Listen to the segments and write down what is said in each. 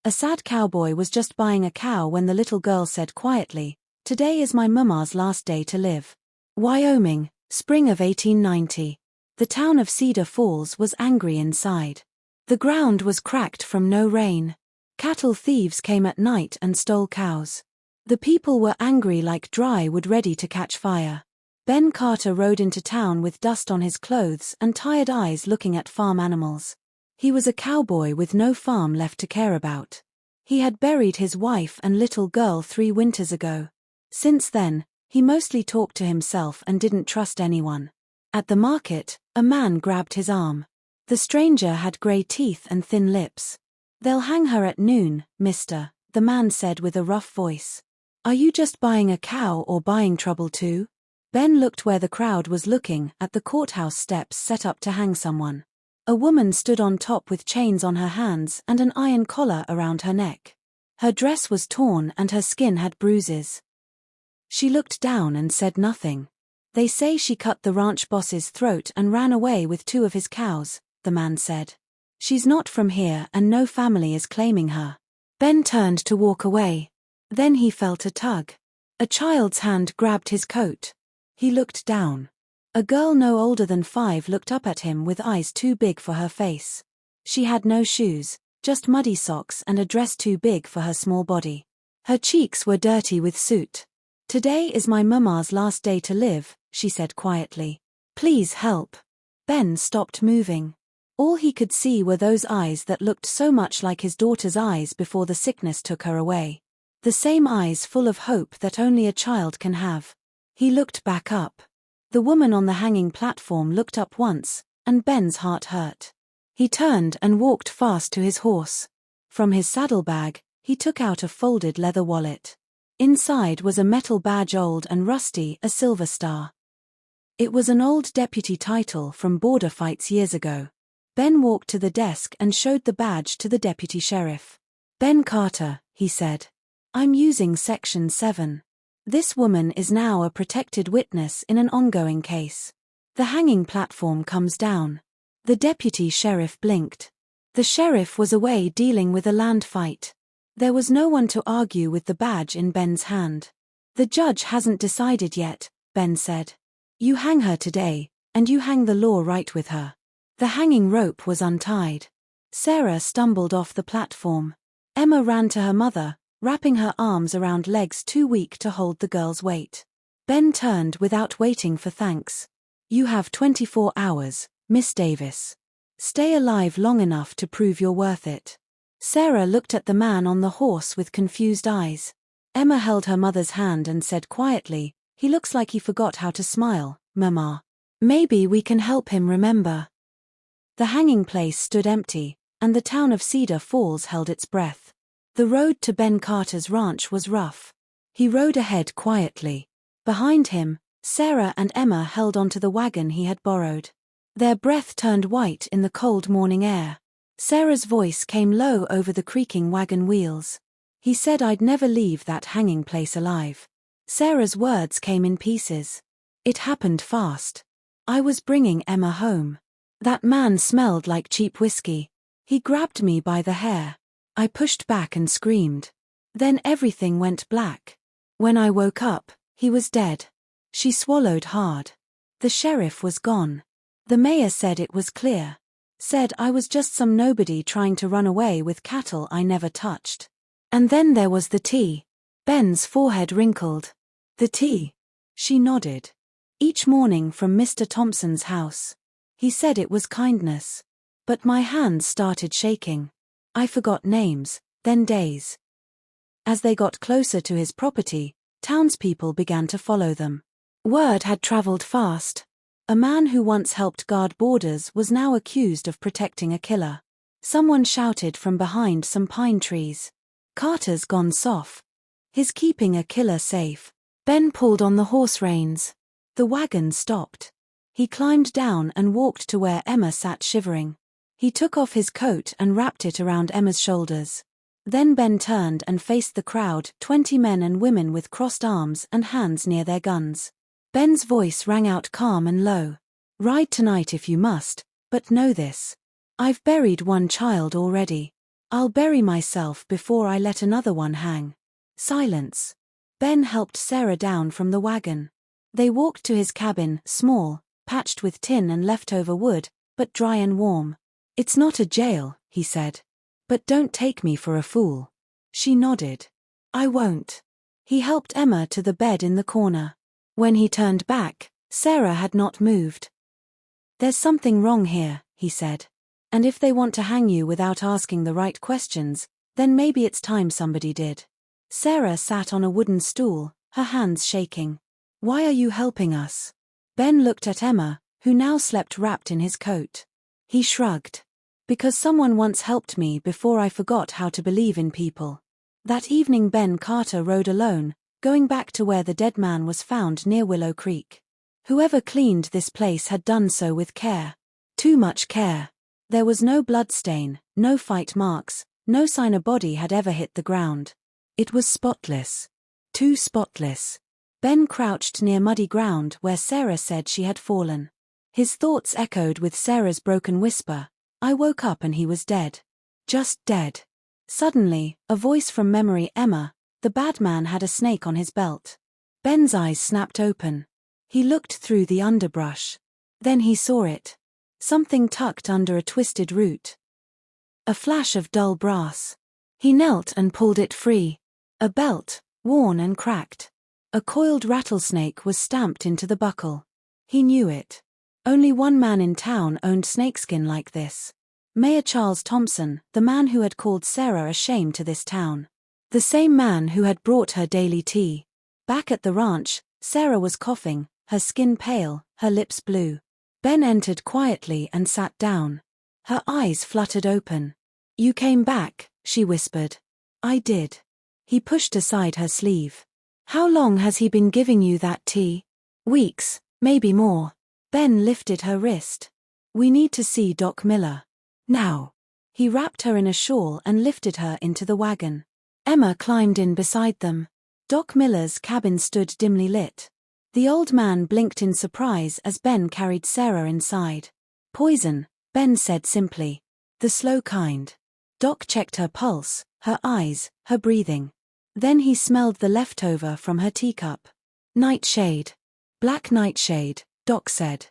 A sad cowboy was just buying a cow when the little girl said quietly, "Today is my mama's last day to live." Wyoming, spring of 1890. The town of Cedar Falls was angry inside. The ground was cracked from no rain. Cattle thieves came at night and stole cows. The people were angry like dry wood ready to catch fire. Ben Carter rode into town with dust on his clothes and tired eyes looking at farm animals. He was a cowboy with no farm left to care about. He had buried his wife and little girl 3 winters ago. Since then, he mostly talked to himself and didn't trust anyone. At the market, a man grabbed his arm. The stranger had gray teeth and thin lips. "They'll hang her at noon, mister," the man said with a rough voice. "Are you just buying a cow or buying trouble too?" Ben looked where the crowd was looking, at the courthouse steps set up to hang someone. A woman stood on top with chains on her hands and an iron collar around her neck. Her dress was torn and her skin had bruises. She looked down and said nothing. "They say she cut the ranch boss's throat and ran away with 2 of his cows," the man said. "She's not from here and no family is claiming her." Ben turned to walk away. Then he felt a tug. A child's hand grabbed his coat. He looked down. A girl no older than 5 looked up at him with eyes too big for her face. She had no shoes, just muddy socks and a dress too big for her small body. Her cheeks were dirty with soot. "Today is my mama's last day to live," she said quietly. "Please help." Ben stopped moving. All he could see were those eyes that looked so much like his daughter's eyes before the sickness took her away. The same eyes full of hope that only a child can have. He looked back up. The woman on the hanging platform looked up once, and Ben's heart hurt. He turned and walked fast to his horse. From his saddlebag, he took out a folded leather wallet. Inside was a metal badge, old and rusty, a silver star. It was an old deputy title from border fights years ago. Ben walked to the desk and showed the badge to the deputy sheriff. "Ben Carter," he said. "I'm using Section 7. This woman is now a protected witness in an ongoing case." The hanging platform comes down. The deputy sheriff blinked. The sheriff was away dealing with a land fight. There was no one to argue with the badge in Ben's hand. "The judge hasn't decided yet," Ben said. "You hang her today, and you hang the law right with her." The hanging rope was untied. Sarah stumbled off the platform. Emma ran to her mother, wrapping her arms around legs too weak to hold the girl's weight. Ben turned without waiting for thanks. "You have 24 hours, Miss Davis. Stay alive long enough to prove you're worth it." Sarah looked at the man on the horse with confused eyes. Emma held her mother's hand and said quietly, "He looks like he forgot how to smile, Mama. Maybe we can help him remember." The hanging place stood empty, and the town of Cedar Falls held its breath. The road to Ben Carter's ranch was rough. He rode ahead quietly. Behind him, Sarah and Emma held onto the wagon he had borrowed. Their breath turned white in the cold morning air. Sarah's voice came low over the creaking wagon wheels. "He said I'd never leave that hanging place alive." Sarah's words came in pieces. "It happened fast. I was bringing Emma home. That man smelled like cheap whiskey. He grabbed me by the hair. I pushed back and screamed. Then everything went black. When I woke up, he was dead." She swallowed hard. The sheriff was gone. The mayor said it was clear. Said I was just some nobody trying to run away with cattle I never touched. And then there was the tea. Ben's forehead wrinkled. "The tea?" She nodded. "Each morning from Mr. Thompson's house. He said it was kindness. But my hands started shaking. I forgot names, then days." As they got closer to his property, townspeople began to follow them. Word had traveled fast. A man who once helped guard borders was now accused of protecting a killer. Someone shouted from behind some pine trees. "Carter's gone soft. He's keeping a killer safe." Ben pulled on the horse reins. The wagon stopped. He climbed down and walked to where Emma sat shivering. He took off his coat and wrapped it around Emma's shoulders. Then Ben turned and faced the crowd, 20 men and women with crossed arms and hands near their guns. Ben's voice rang out calm and low. "Ride tonight if you must, but know this. I've buried one child already. I'll bury myself before I let another one hang. Silence. Ben helped Sarah down from the wagon. They walked to his cabin, small, patched with tin and leftover wood, but dry and warm. It's not a jail, he said. But don't take me for a fool. She nodded. I won't. He helped Emma to the bed in the corner. When he turned back, Sarah had not moved. There's something wrong here, he said. And if they want to hang you without asking the right questions, then maybe it's time somebody did. Sarah sat on a wooden stool, her hands shaking. Why are you helping us? Ben looked at Emma, who now slept wrapped in his coat. He shrugged. Because someone once helped me before I forgot how to believe in people. That evening Ben Carter rode alone, going back to where the dead man was found near Willow Creek. Whoever cleaned this place had done so with care. Too much care. There was no bloodstain, no fight marks, no sign a body had ever hit the ground. It was spotless. Too spotless. Ben crouched near muddy ground where Sarah said she had fallen. His thoughts echoed with Sarah's broken whisper, I woke up and he was dead. Just dead. Suddenly, a voice from memory Emma, the bad man had a snake on his belt. Ben's eyes snapped open. He looked through the underbrush. Then he saw it. Something tucked under a twisted root. A flash of dull brass. He knelt and pulled it free. A belt, worn and cracked. A coiled rattlesnake was stamped into the buckle. He knew it. Only one man in town owned snakeskin like this. Mayor Charles Thompson, the man who had called Sarah a shame to this town. The same man who had brought her daily tea. Back at the ranch, Sarah was coughing, her skin pale, her lips blue. Ben entered quietly and sat down. Her eyes fluttered open. You came back, she whispered. I did. He pushed aside her sleeve. How long has he been giving you that tea? Weeks, maybe more. Ben lifted her wrist. We need to see Doc Miller. Now. He wrapped her in a shawl and lifted her into the wagon. Emma climbed in beside them. Doc Miller's cabin stood dimly lit. The old man blinked in surprise as Ben carried Sarah inside. Poison, Ben said simply. The slow kind. Doc checked her pulse, her eyes, her breathing. Then he smelled the leftover from her teacup. Nightshade. Black nightshade, Doc said.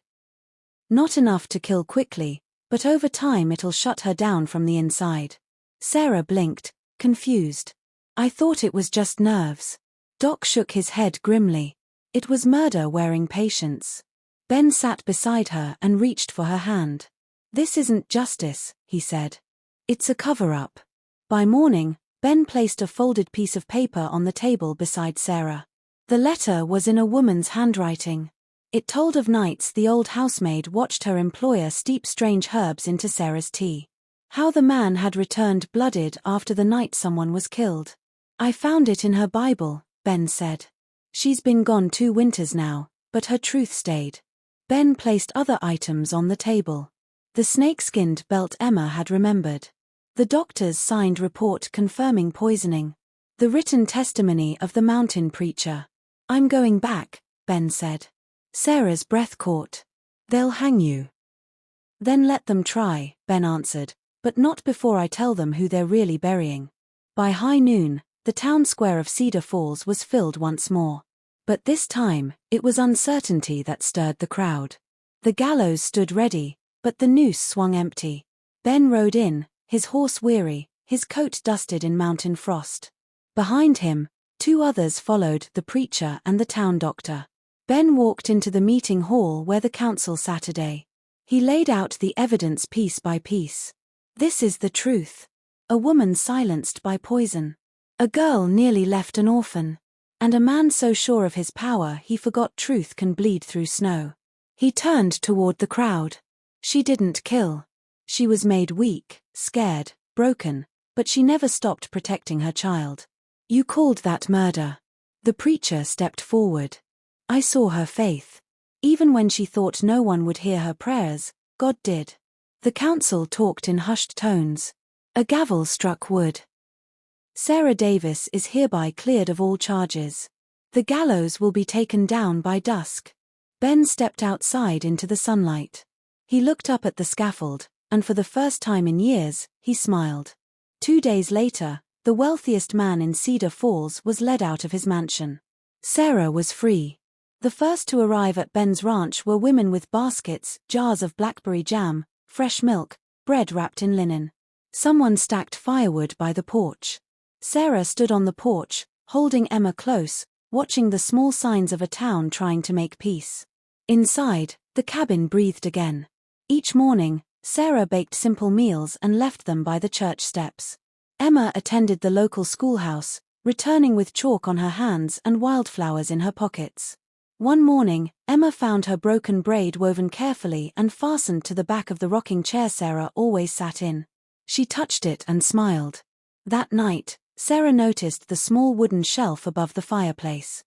Not enough to kill quickly, but over time it'll shut her down from the inside. Sarah blinked, confused. I thought it was just nerves. Doc shook his head grimly. It was murder wearing patience. Ben sat beside her and reached for her hand. This isn't justice, he said. It's a cover-up. By morning, Ben placed a folded piece of paper on the table beside Sarah. The letter was in a woman's handwriting. It told of nights the old housemaid watched her employer steep strange herbs into Sarah's tea. How the man had returned blooded after the night someone was killed. I found it in her Bible, Ben said. She's been gone 2 winters now, but her truth stayed. Ben placed other items on the table. The snake-skinned belt Emma had remembered. The doctor's signed report confirming poisoning. The written testimony of the mountain preacher. I'm going back, Ben said. Sarah's breath caught. They'll hang you. Then let them try, Ben answered, but not before I tell them who they're really burying. By high noon, the town square of Cedar Falls was filled once more. But this time, it was uncertainty that stirred the crowd. The gallows stood ready, but the noose swung empty. Ben rode in, his horse weary, his coat dusted in mountain frost. Behind him, 2 others followed, the preacher and the town doctor. Ben walked into the meeting hall where the council sat today. He laid out the evidence piece by piece. This is the truth. A woman silenced by poison. A girl nearly left an orphan. And a man so sure of his power he forgot truth can bleed through snow. He turned toward the crowd. She didn't kill. She was made weak, scared, broken, but she never stopped protecting her child. You called that murder. The preacher stepped forward. I saw her faith. Even when she thought no one would hear her prayers, God did. The council talked in hushed tones. A gavel struck wood. Sarah Davis is hereby cleared of all charges. The gallows will be taken down by dusk. Ben stepped outside into the sunlight. He looked up at the scaffold, and for the first time in years, he smiled. 2 days later, the wealthiest man in Cedar Falls was led out of his mansion. Sarah was free. The first to arrive at Ben's ranch were women with baskets, jars of blackberry jam, fresh milk, bread wrapped in linen. Someone stacked firewood by the porch. Sarah stood on the porch, holding Emma close, watching the small signs of a town trying to make peace. Inside, the cabin breathed again. Each morning, Sarah baked simple meals and left them by the church steps. Emma attended the local schoolhouse, returning with chalk on her hands and wildflowers in her pockets. One morning, Emma found her broken braid woven carefully and fastened to the back of the rocking chair Sarah always sat in. She touched it and smiled. That night, Sarah noticed the small wooden shelf above the fireplace.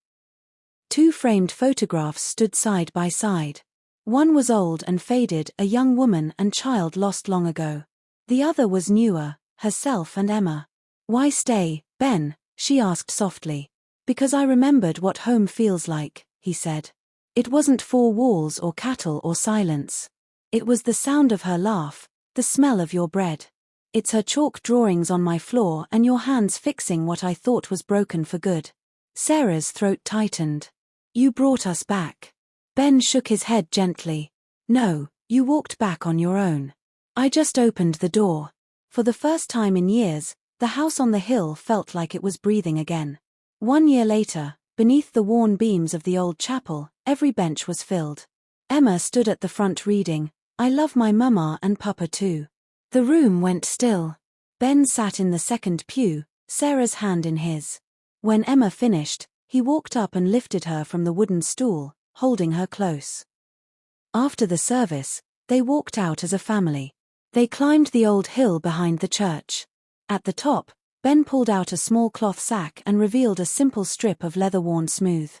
2 framed photographs stood side by side. One was old and faded, a young woman and child lost long ago. The other was newer, herself and Emma. "Why stay, Ben?" she asked softly. "Because I remembered what home feels like," he said. "It wasn't 4 walls or cattle or silence. It was the sound of her laugh, the smell of your bread. It's her chalk drawings on my floor and your hands fixing what I thought was broken for good." Sarah's throat tightened. "You brought us back." Ben shook his head gently. "No, you walked back on your own. I just opened the door." For the first time in years, the house on the hill felt like it was breathing again. 1 year later, beneath the worn beams of the old chapel, every bench was filled. Emma stood at the front reading, "I love my mama and papa too." The room went still. Ben sat in the second pew, Sarah's hand in his. When Emma finished, he walked up and lifted her from the wooden stool, holding her close. After the service, they walked out as a family. They climbed the old hill behind the church. At the top, Ben pulled out a small cloth sack and revealed a simple strip of leather worn smooth.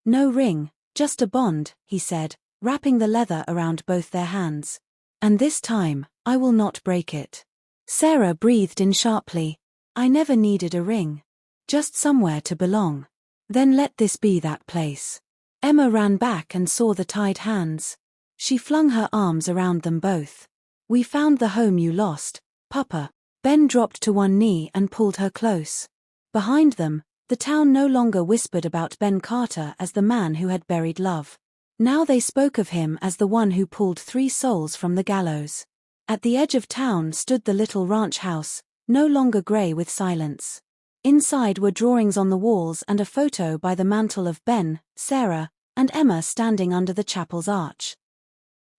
"No ring, just a bond," he said, wrapping the leather around both their hands. "And this time, I will not break it." Sarah breathed in sharply. "I never needed a ring. Just somewhere to belong." "Then let this be that place." Emma ran back and saw the tied hands. She flung her arms around them both. "We found the home you lost, Papa." Ben dropped to one knee and pulled her close. Behind them, the town no longer whispered about Ben Carter as the man who had buried love. Now they spoke of him as the one who pulled 3 souls from the gallows. At the edge of town stood the little ranch house, no longer gray with silence. Inside were drawings on the walls and a photo by the mantel of Ben, Sarah, and Emma standing under the chapel's arch.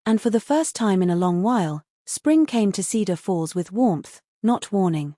And for the first time in a long while, spring came to Cedar Falls with warmth, not warning.